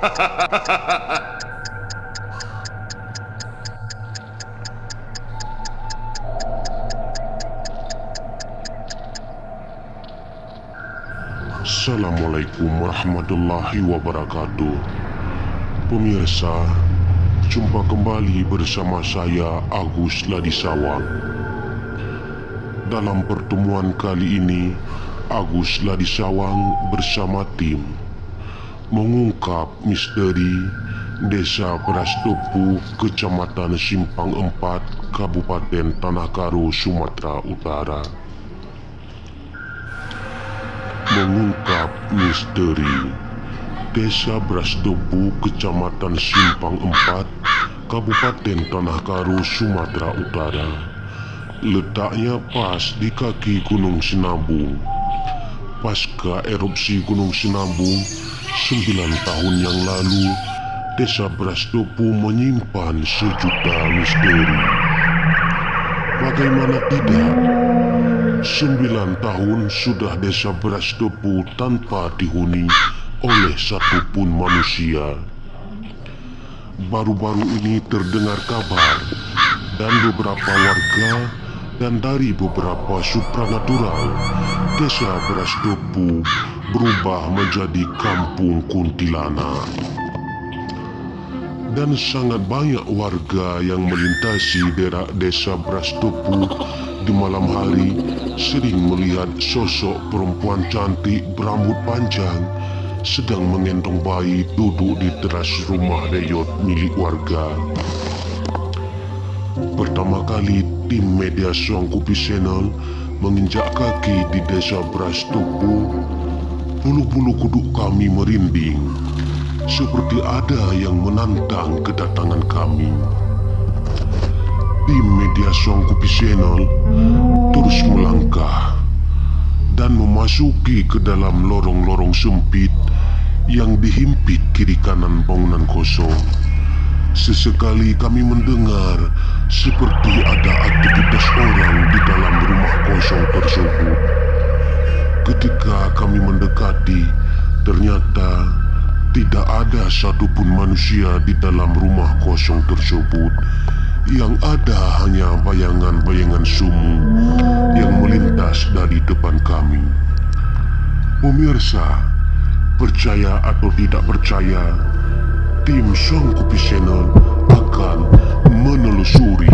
Assalamualaikum warahmatullahi wabarakatuh. Pemirsa, jumpa kembali bersama saya Agus Ladisawang. Dalam pertemuan kali ini, Agus Ladisawang bersama tim mengungkap misteri Desa Prastopu, Kecamatan Simpang 4, Kabupaten Tanah Karo, Sumatera Utara. Mengungkap misteri Desa Prastopu, Kecamatan Simpang 4, Kabupaten Tanah Karo, Sumatera Utara. Letaknya pas di kaki Gunung Sinabung. Pasca erupsi Gunung Sinabung 9 tahun yang lalu, Desa Prastopu menyimpan sejuta misteri. Bagaimana tidak? 9 tahun sudah Desa Prastopu tanpa dihuni oleh satupun manusia. Baru-baru ini terdengar kabar dan beberapa warga dan dari beberapa supranatural, Desa Prastopu berubah menjadi kampung kuntilanak. Dan sangat banyak warga yang melintasi daerah Desa Prastopu di malam hari sering melihat sosok perempuan cantik berambut panjang sedang menggendong bayi duduk di teras rumah reyot milik warga. Pertama kali tim media Songkupi Channel menginjak kaki di Desa Prastopu, bulu-bulu kuduk kami merinding, seperti ada yang menantang kedatangan kami. Tim media Songkupi Channel terus melangkah dan memasuki ke dalam lorong-lorong sempit yang dihimpit kiri kanan bangunan kosong. Sesekali kami mendengar seperti ada aktivitas orang di dalam rumah kosong tersebut. Ketika kami mendekati, ternyata tidak ada satupun manusia di dalam rumah kosong tersebut. Yang ada hanya bayangan-bayangan sumu yang melintas dari depan kami. Pemirsa, percaya atau tidak percaya, tim Songkupi Channel akan menelusuri